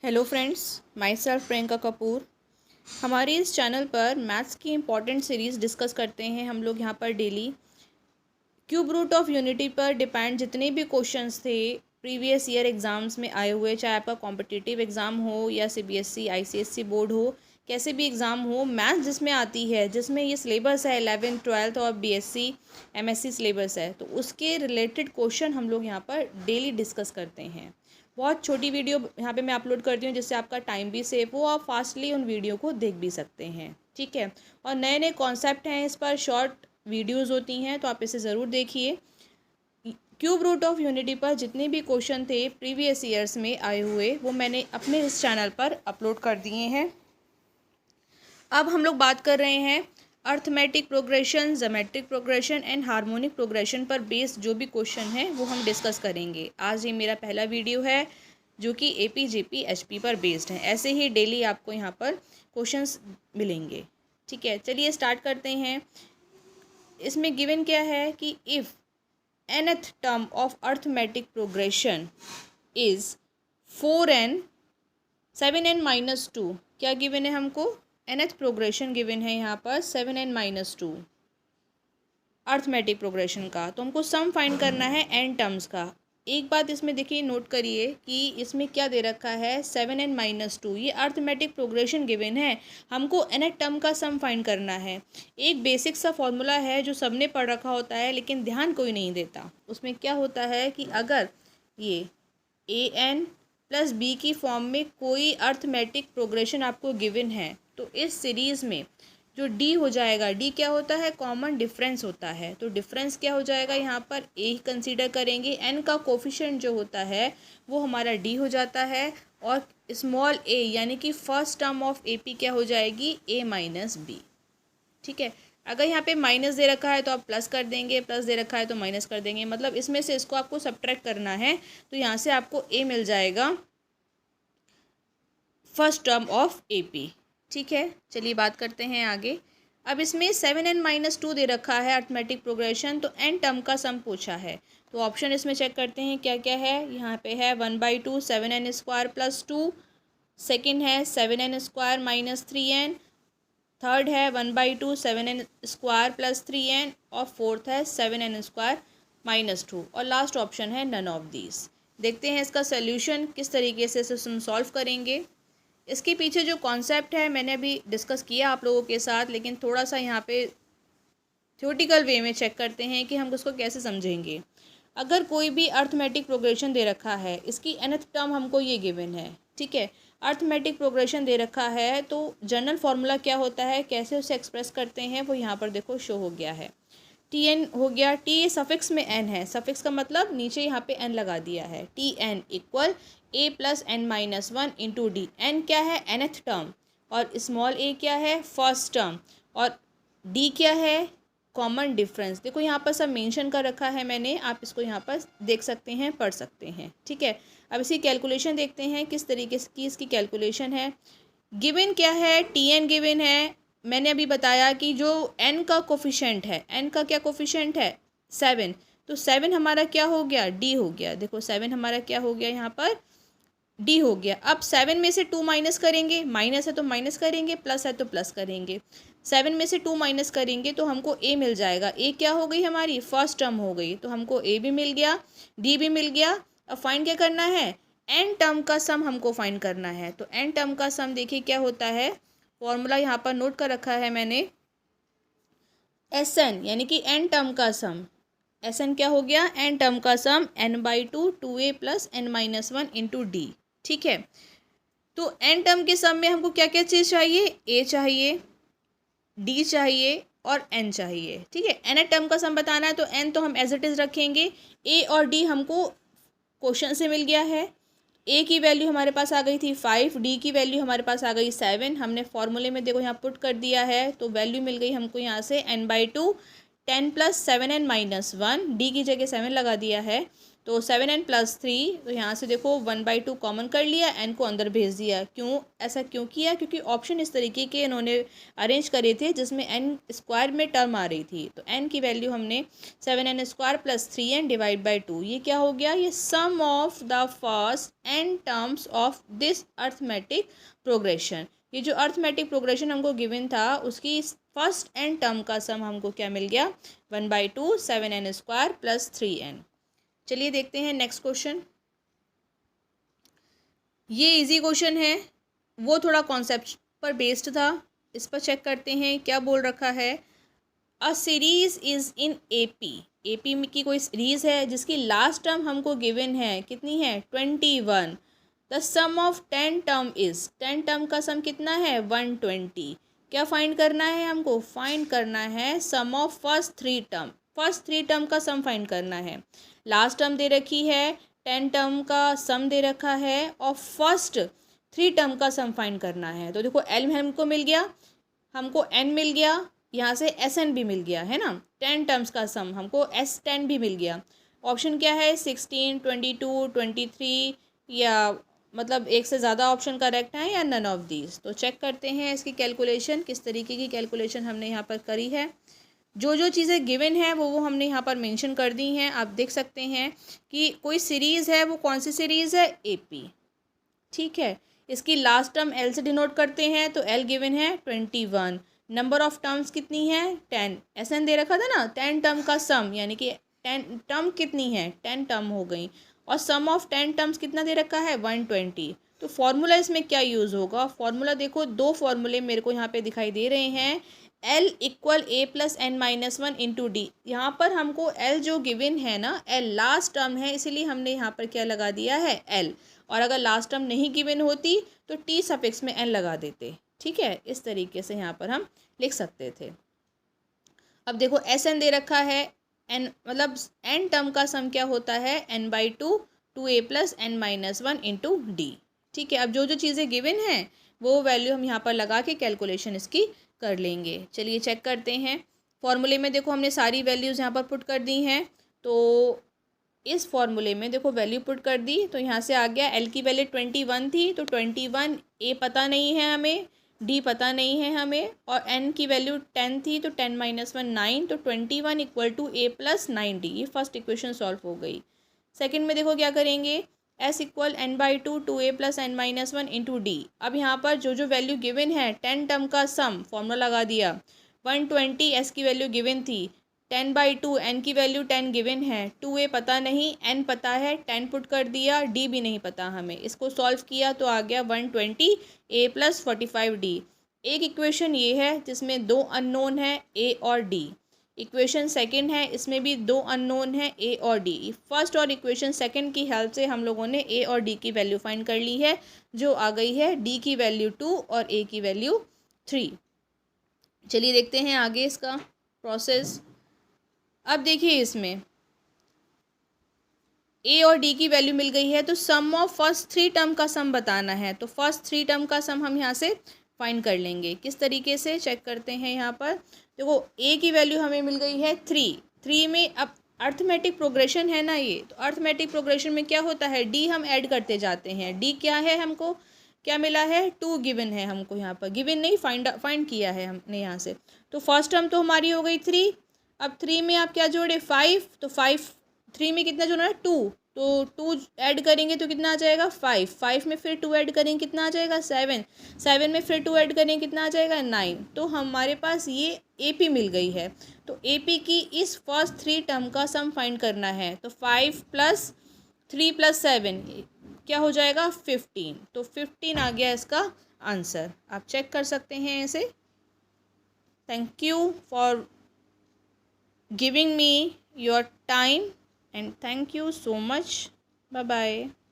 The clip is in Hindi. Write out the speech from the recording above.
Hello friends, my self Priyanka Kapoor. हमारे इस चैनल पर मैथ्स की इम्पॉर्टेंट सीरीज़ डिस्कस करते हैं हम लोग यहाँ पर daily. Cube root of unity पर डिपेंड जितने भी क्वेश्चंस थे प्रीवियस ईयर एग्ज़ाम्स में आए हुए, चाहे आपका कॉम्पिटिटिव एग्ज़ाम हो या सीबीएसई आईसीएसई बोर्ड हो, कैसे भी एग्ज़ाम हो, मैथ्स जिसमें आती है, जिसमें ये सिलेबस है 11th 12th और बीएससी एमएससी सिलेबस है, तो उसके रिलेटेड क्वेश्चन हम लोग यहाँ पर डेली डिस्कस करते हैं। बहुत छोटी वीडियो यहाँ पे मैं अपलोड करती हूँ जिससे आपका टाइम भी सेव हो, आप फास्टली उन वीडियो को देख भी सकते हैं, ठीक है। और नए नए कॉन्सेप्ट हैं, इस पर शॉर्ट वीडियोस होती हैं, तो आप इसे ज़रूर देखिए। क्यूब रूट ऑफ यूनिटी पर जितने भी क्वेश्चन थे प्रीवियस ईयर्स में आए हुए, वो मैंने अपने इस चैनल पर अपलोड कर दिए हैं। अब हम लोग बात कर रहे हैं arithmetic progression, geometric progression and harmonic progression पर बेस्ड जो भी क्वेश्चन है वो हम डिस्कस करेंगे। आज ये मेरा पहला वीडियो है जो कि एपी जेपी एचपी पर बेस्ड है। ऐसे ही डेली आपको यहाँ पर क्वेश्चंस मिलेंगे, ठीक है। चलिए स्टार्ट करते हैं। इसमें गिवन क्या है कि if nth term of arithmetic progression is 4n 7n-2, क्या गिवन है हमको? nth प्रोग्रेशन गिवन है यहाँ पर 7n-2 अर्थमेटिक प्रोग्रेशन का, तो हमको सम फाइंड करना है n टर्म्स का। एक बात इसमें देखिए, नोट करिए कि इसमें क्या दे रखा है 7n-2, ये अर्थमेटिक प्रोग्रेशन गिवन है, हमको nth टर्म का सम फाइंड करना है। एक बेसिक सा फॉर्मूला है जो सबने पढ़ रखा होता है लेकिन ध्यान कोई नहीं देता। उसमें क्या होता है कि अगर ये an प्लस बी की फॉर्म में कोई अर्थमेटिक प्रोग्रेशन आपको गिवन है, तो इस सीरीज़ में जो डी हो जाएगा, डी क्या होता है? कॉमन डिफरेंस होता है। तो डिफरेंस क्या हो जाएगा? यहाँ पर ए ही कंसीडर करेंगे। एन का कोफिशिएंट जो होता है वो हमारा डी हो जाता है, और स्मॉल ए यानी कि first term of A P क्या हो जाएगी? ए माइनस बी, ठीक है। अगर यहाँ पे माइनस दे रखा है तो आप प्लस कर देंगे, प्लस दे रखा है तो माइनस कर देंगे, मतलब इसमें से इसको आपको सब्ट्रैक्ट करना है, तो यहाँ से आपको ए मिल जाएगा first term of A P, ठीक है। चलिए बात करते हैं आगे। अब इसमें 7n-2 दे रखा है अर्थमेटिक प्रोग्रेशन, तो n टर्म का सम पूछा है, तो ऑप्शन इसमें चेक करते हैं क्या क्या है। यहाँ पे है 1/2 7n² + 2, सेकेंड है 7n² - 3n, थर्ड है 1/2 7n² + 3n, और फोर्थ है 7n² - 2, और लास्ट ऑप्शन है नन ऑफ दीज। देखते हैं इसका सोल्यूशन किस तरीके से हम सॉल्व करेंगे। इसके पीछे जो कॉन्सेप्ट है मैंने अभी डिस्कस किया आप लोगों के साथ, लेकिन थोड़ा सा यहाँ पे थ्योरेटिकल वे में चेक करते हैं कि हम उसको कैसे समझेंगे। अगर कोई भी अर्थमेटिक प्रोग्रेशन दे रखा है, इसकी nth टर्म हमको ये गिवन है, ठीक है। अर्थमेटिक प्रोग्रेशन दे रखा है तो जनरल फार्मूला क्या होता है, कैसे उसे एक्सप्रेस करते हैं, वो यहाँ पर देखो शो हो गया है। टी एन हो गया, टी सफिक्स में एन है, सफिक्स का मतलब नीचे यहाँ पे एन लगा दिया है। T n equal a plus n minus 1 into d. N क्या है? nth टर्म, और स्मॉल ए क्या है? फर्स्ट टर्म, और डी क्या है? Common difference. देखो यहाँ पर सब मेंशन कर रखा है मैंने, आप इसको यहाँ पर देख सकते हैं, पढ़ सकते हैं, ठीक है। अब इसकी कैलकुलेशन देखते हैं किस तरीके की इसकी कैलकुलेशन है। गिवन क्या है? टी एन गिवन है। मैंने अभी बताया कि जो एन का कोफिशेंट है, एन का क्या कोफिशेंट है? 7, तो 7 हमारा क्या हो गया? डी हो गया। देखो 7 हमारा क्या हो गया? यहाँ पर डी हो गया। अब 7 में से 2 माइनस करेंगे, माइनस है तो माइनस करेंगे, प्लस है तो प्लस करेंगे। 7 में से 2 माइनस करेंगे तो हमको ए मिल जाएगा। ए क्या हो गई? हमारी फर्स्ट टर्म हो गई, तो हमको ए भी मिल गया, डी भी मिल गया। अब फाइंड क्या करना है? एन टर्म का सम हमको फाइंड करना है। तो एन टर्म का सम देखिए क्या होता है, फॉर्मूला यहाँ पर नोट कर रखा है मैंने, एस एन यानी कि एन टर्म का सम। एस एन क्या हो गया? एन टर्म का सम n/2 2a + n-1 into D, ठीक है। तो एन टर्म के सम में हमको क्या क्या चीज़ चाहिए? ए चाहिए, डी चाहिए और एन चाहिए, ठीक है। एन टर्म का सम बताना है तो एन तो हम एज इट इज़ रखेंगे, ए और डी हमको क्वेश्चन से मिल गया है। ए की वैल्यू हमारे पास आ गई थी 5, डी की वैल्यू हमारे पास आ गई 7, हमने फॉर्मूले में देखो यहाँ पुट कर दिया है, तो वैल्यू मिल गई हमको यहाँ से n/2 10 + 7n - 1, डी की जगह 7 लगा दिया है, तो 7n+3, तो यहाँ से देखो 1/2 कॉमन कर लिया, n को अंदर भेज दिया। क्यों ऐसा क्यों किया? क्योंकि ऑप्शन इस तरीके के इन्होंने अरेंज करे थे जिसमें n² में टर्म आ रही थी। तो n की वैल्यू हमने 7n² + 3n / 2, ये क्या हो गया? ये sum of the first n terms of this arithmetic progression. ये जो अर्थमेटिक प्रोग्रेशन हमको गिवन था उसकी फर्स्ट n टर्म का सम हमको क्या मिल गया? 1/2 7n² + 3n। चलिए देखते हैं नेक्स्ट क्वेश्चन। ये इजी क्वेश्चन है, वो थोड़ा कॉन्सेप्ट पर बेस्ड था। इस पर चेक करते हैं क्या बोल रखा है। A series is in AP, AP की कोई सीरीज है जिसकी लास्ट टर्म हमको गिवन है, कितनी है? 21। The sum of 10 term is, 10 term का सम कितना है? 120। क्या फाइंड करना है हमको? फाइंड करना है sum of first 3 term, first 3 term का सम फाइंड करना है। लास्ट टर्म दे रखी है, 10 टर्म का सम दे रखा है और फर्स्ट 3 टर्म का सम फाइंड करना है। तो देखो एल में हमको मिल गया, हमको एन मिल गया, यहाँ से एस एन भी मिल गया है ना। 10 टर्म्स का सम हमको S10 भी मिल गया। ऑप्शन क्या है? 16, 22, 23, या मतलब एक से ज़्यादा ऑप्शन करेक्ट है या नन ऑफ दीज। तो चेक करते हैं इसकी कैलकुलेशन, किस तरीके की कैलकुलेशन हमने यहाँ पर करी है। जो जो चीज़ें गिवन है वो हमने यहाँ पर मेंशन कर दी हैं। आप देख सकते हैं कि कोई सीरीज़ है, वो कौन सी सीरीज़ है? एपी, ठीक है। इसकी लास्ट टर्म एल से डिनोट करते हैं, तो एल गिवन है 21। नंबर ऑफ टर्म्स कितनी है? 10। एसएन दे रखा था ना, 10 टर्म का सम, यानी कि 10 टर्म कितनी है? 10 टर्म हो गई। और सम ऑफ 10 टर्म्स कितना दे रखा है? 120। तो फॉर्मूला इसमें क्या यूज़ होगा? फॉर्मूला देखो, दो फॉर्मूले मेरे को यहाँ पे दिखाई दे रहे हैं। L = a + n - 1 × d। यहाँ पर हमको L जो गिवन है ना, L लास्ट टर्म है, इसीलिए हमने यहाँ पर क्या लगा दिया है? L। और अगर लास्ट टर्म नहीं गिवन होती तो t सफिक्स में n लगा देते, ठीक है। इस तरीके से यहाँ पर हम लिख सकते थे। अब देखो Sn दे रखा है, n मतलब n टर्म का सम क्या होता है? n/2 2a + n - 1 × d, ठीक है। अब जो जो चीज़ें गिवन हैं वो वैल्यू हम यहाँ पर लगा के कैलकुलेशन इसकी कर लेंगे। चलिए चेक करते हैं। फॉर्मूले में देखो हमने सारी वैल्यूज़ यहाँ पर पुट कर दी हैं। तो इस फॉर्मूले में देखो वैल्यू पुट कर दी, तो यहाँ से आ गया एल की वैल्यू 21 थी, तो 21 ए पता नहीं है हमें, डी पता नहीं है हमें, और एन की वैल्यू 10 थी, तो 10 - 1 9, तो 21 = a + 9d। ये फर्स्ट इक्वेशन सॉल्व हो गई। सेकंड में देखो क्या करेंगे, S = n/2 2a + n - 1 × d। अब यहाँ पर जो जो वैल्यू गिवन है, 10 टर्म का सम, फॉर्मूला लगा दिया। 120 S की वैल्यू गिवन थी, 10/2 n की वैल्यू 10 गिवन है, 2a पता नहीं, n पता है, 10 पुट कर दिया, d भी नहीं पता हमें। इसको सॉल्व किया तो आ गया 120 a + 45 d। एक इक्वेशन ये है जिसमें दो अननोन है, a और d। इक्वेशन सेकंड है, इसमें भी दो अननोन है, ए और डी। फर्स्ट और इक्वेशन सेकंड की हेल्प से हम लोगों ने ए और डी की वैल्यू फाइंड कर ली है, जो आ गई है डी की वैल्यू 2 और ए की वैल्यू 3। चलिए देखते हैं आगे इसका प्रोसेस। अब देखिए इसमें ए और डी की वैल्यू मिल गई है, तो सम ऑफ फर्स्ट 3 टर्म का सम बताना है। तो फर्स्ट 3 टर्म का सम हम यहाँ से फाइंड कर लेंगे। किस तरीके से चेक करते हैं, यहाँ पर देखो ए की वैल्यू हमें मिल गई है 3 में। अब अर्थमेटिक प्रोग्रेशन है ना ये, तो अर्थमेटिक प्रोग्रेशन में क्या होता है, डी हम ऐड करते जाते हैं। डी क्या है, हमको क्या मिला है? 2 गिवन है हमको, यहाँ पर गिवन नहीं, फाइंड किया है हमने यहाँ से। तो फर्स्ट टर्म तो हमारी हो गई 3। अब 3 में आप क्या जोड़े? 5। तो 3 में कितना जोड़ना है? 2। तो 2 ऐड करेंगे तो कितना आ जाएगा? 5 में फिर 2 ऐड करेंगे कितना आ जाएगा? 7 में फिर 2 ऐड करेंगे कितना आ जाएगा? 9। तो हमारे पास ये एपी मिल गई है। तो एपी की इस फर्स्ट 3 टर्म का सम फाइंड करना है। तो 5 + 3 + 7 क्या हो जाएगा? 15। तो 15 आ गया इसका आंसर। आप चेक कर सकते हैं ऐसे। Thank you for giving me your time and thank you so much. Bye bye.